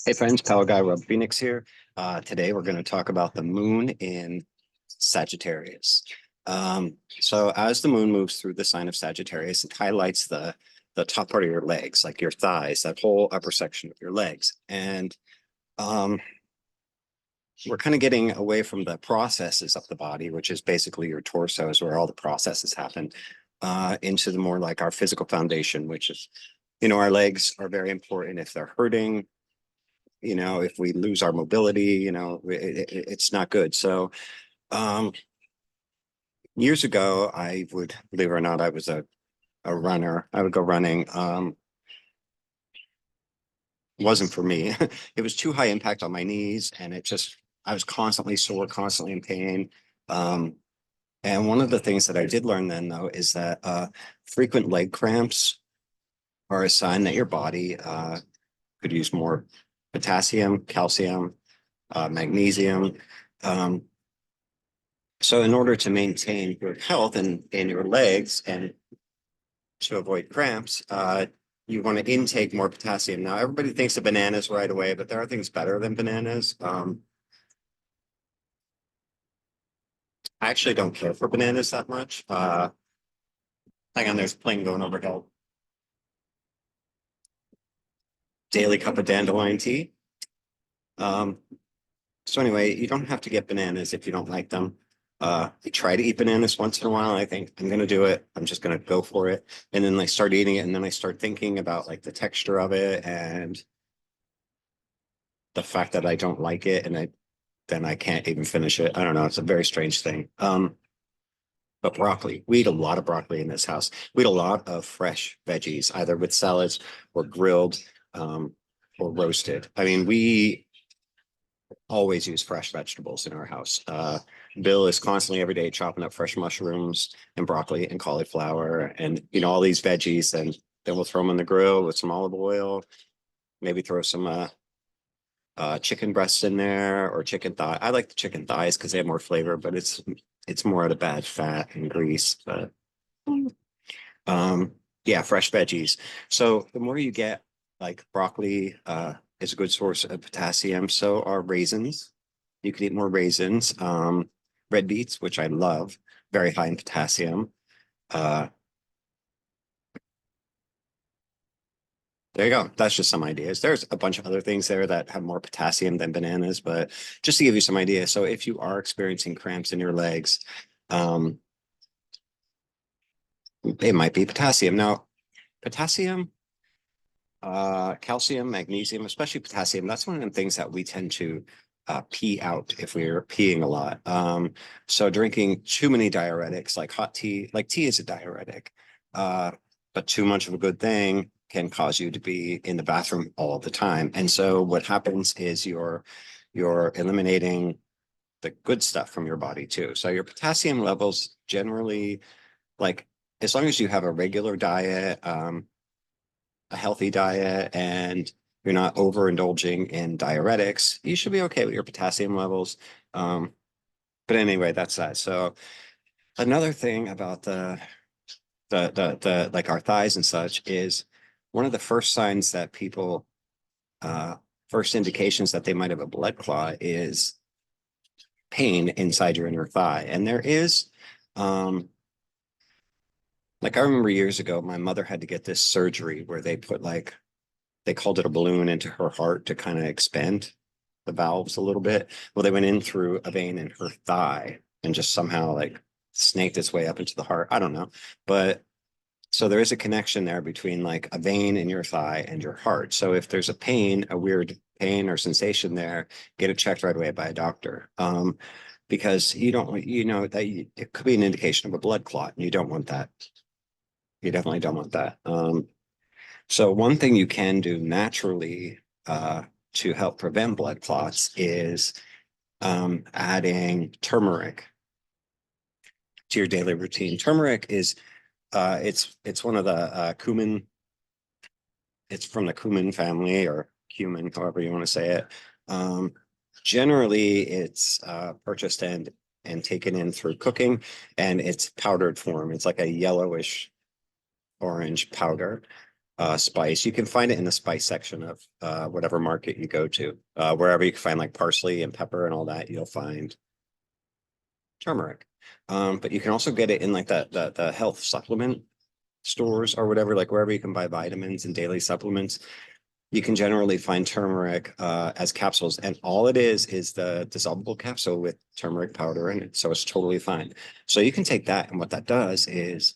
Hey friends, Power Guy Rob Phoenix here. Today we're going to talk about the moon in Sagittarius. So as the moon moves through the sign of Sagittarius, it highlights the top part of your legs, like your thighs, that whole upper section of your legs. And um, we're kind of getting away from the processes of the body, which is basically your torso is where all the processes happen, into the more like our physical foundation, which is, our legs are very important if they're hurting. If we lose our mobility, it's not good. So years ago, I would, believe it or not, I was a runner. I would go running. Wasn't for me. It was too high impact on my knees, and I was constantly sore, constantly in pain. Um, and one of the things that I did learn then, though, is that frequent leg cramps are a sign that your body could use more potassium, calcium, magnesium. Um, So in order to maintain good health in your legs and to avoid cramps, you want to intake more potassium. Now, everybody thinks of bananas right away, but there are things better than bananas. I actually don't care for bananas that much. Hang on, there's a plane going overhead. Daily cup of dandelion tea. Um, so anyway, you don't have to get bananas if you don't like them. I try to eat bananas once in a while. I think I'm gonna do it. I'm just gonna go for it. And then I start eating it, and then I start thinking about like the texture of it and the fact that I don't like it, and then I can't even finish it. I don't know. It's a very strange thing. But broccoli, we eat a lot of broccoli in this house. We eat a lot of fresh veggies, either with salads or grilled, um, or roasted. I mean, we always use fresh vegetables in our house. Bill is constantly every day chopping up fresh mushrooms and broccoli and cauliflower and all these veggies, and then we'll throw them on the grill with some olive oil, maybe throw some chicken breasts in there or chicken thigh. I like the chicken thighs because they have more flavor, but it's more out of bad fat and grease. But um, yeah, fresh veggies. So the more you get, like broccoli, is a good source of potassium. So are raisins. You could eat more raisins. Red beets, which I love, very high in potassium. Uh, there you go. That's just some ideas. There's a bunch of other things there that have more potassium than bananas, but just to give you some ideas. So if you are experiencing cramps in your legs, um, it might be potassium. Now, potassium, calcium, magnesium, especially potassium, that's one of the things that we tend to pee out if we're peeing a lot. So drinking too many diuretics, like hot tea, like tea is a diuretic, but too much of a good thing can cause you to be in the bathroom all the time. And so what happens is you're eliminating the good stuff from your body too. So your potassium levels generally, like, as long as you have a regular diet, a healthy diet, and you're not overindulging in diuretics, you should be okay with your potassium levels. But anyway, that's that. So another thing about the like our thighs and such is one of the first signs that people, uh first indications that they might have a blood clot is pain inside your inner thigh. And there is, like, I remember years ago, my mother had to get this surgery where they put, like, they called it a balloon into her heart to kind of expand the valves a little bit. Well, they went in through a vein in her thigh and just somehow like snaked its way up into the heart. I don't know. But so there is a connection there between like a vein in your thigh and your heart. So if there's a pain, a weird pain or sensation there, get it checked right away by a doctor. Because you don't, it could be an indication of a blood clot, and you don't want that. You definitely don't want that. So one thing you can do naturally, to help prevent blood clots is, adding turmeric to your daily routine. Turmeric is, it's one of the cumin. It's from the cumin family, or cumin, however you want to say it. Generally, it's purchased and taken in through cooking, and it's powdered form. It's like a yellowish orange powder. spice. You can find it in the spice section of whatever market you go to. Wherever you can find like parsley and pepper and all that, you'll find turmeric. But you can also get it in like the health supplement stores or whatever, like wherever you can buy vitamins and daily supplements. You can generally find turmeric as capsules, and all it is the dissolvable capsule with turmeric powder in it. So it's totally fine. So you can take that, and what that does is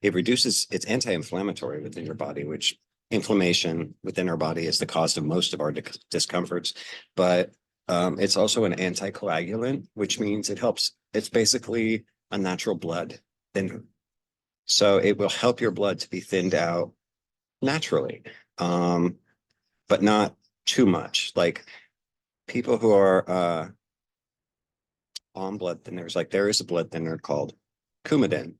it reduces, it's anti-inflammatory within your body, which inflammation within our body is the cause of most of our discomforts. But it's also an anticoagulant, which means it helps. It's basically a natural blood thinner. So it will help your blood to be thinned out naturally, but not too much. Like people who are on blood thinners, like there is a blood thinner called Coumadin.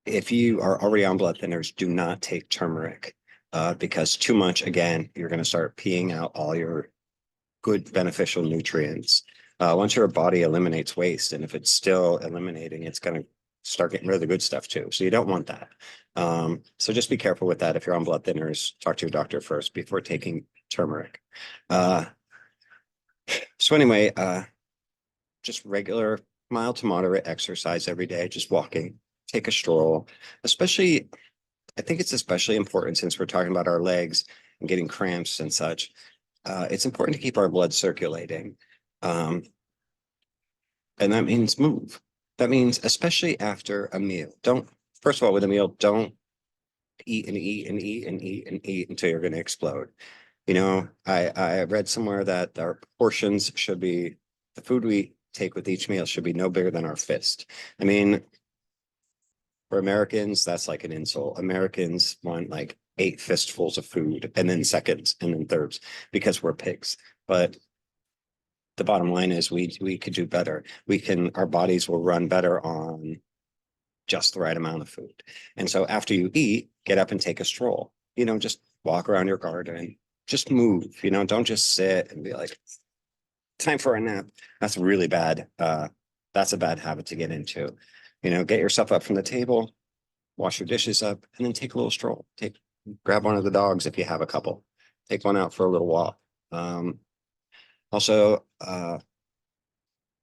If you are already on blood thinners, do not take turmeric because too much, again, you're going to start peeing out all your good beneficial nutrients. Once your body eliminates waste, and if it's still eliminating, it's going to start getting rid of the good stuff too. So you don't want that. So just be careful with that. If you're on blood thinners, talk to your doctor first before taking turmeric. So anyway, just regular mild to moderate exercise every day, just walking, take a stroll, especially, I think it's especially important since we're talking about our legs and getting cramps and such. It's important to keep our blood circulating. And that means move. That means, especially after a meal, first of all, with a meal, don't eat and eat and eat and eat and eat until you're going to explode. You know, I read somewhere that our portions should be, the food we take with each meal should be no bigger than our fist. I mean, for Americans, that's like an insult. Americans want like 8 fistfuls of food and then seconds and then thirds because we're pigs. But the bottom line is we could do better. Our bodies will run better on just the right amount of food. And so after you eat, get up and take a stroll. You know, just walk around your garden, just move, you know, don't just sit and be like, time for a nap. That's really bad. That's a bad habit to get into. You know, get yourself up from the table, wash your dishes up, and then take a little stroll. Grab one of the dogs if you have a couple. Take one out for a little walk. Also,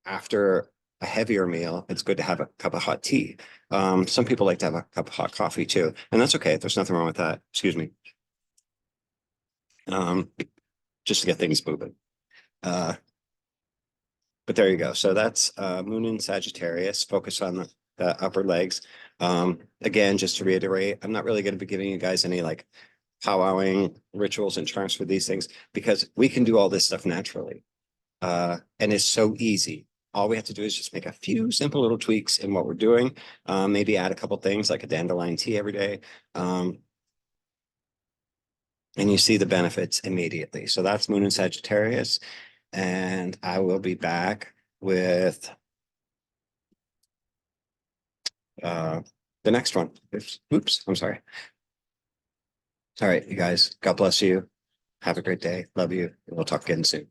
after a heavier meal, it's good to have a cup of hot tea. Some people like to have a cup of hot coffee too, and that's okay. There's nothing wrong with that. Excuse me. Just to get things moving. But there you go. So that's Moon in Sagittarius. Focus on the upper legs. Again, just to reiterate, I'm not really going to be giving you guys any like powwowing rituals and charms for these things because we can do all this stuff naturally. And it's so easy. All we have to do is just make a few simple little tweaks in what we're doing. Maybe add a couple things like a dandelion tea every day. And you see the benefits immediately. So that's Moon in Sagittarius. And I will be back with the next one. Oops, I'm sorry. All right, you guys, God bless you. Have a great day. Love you. And we'll talk again soon.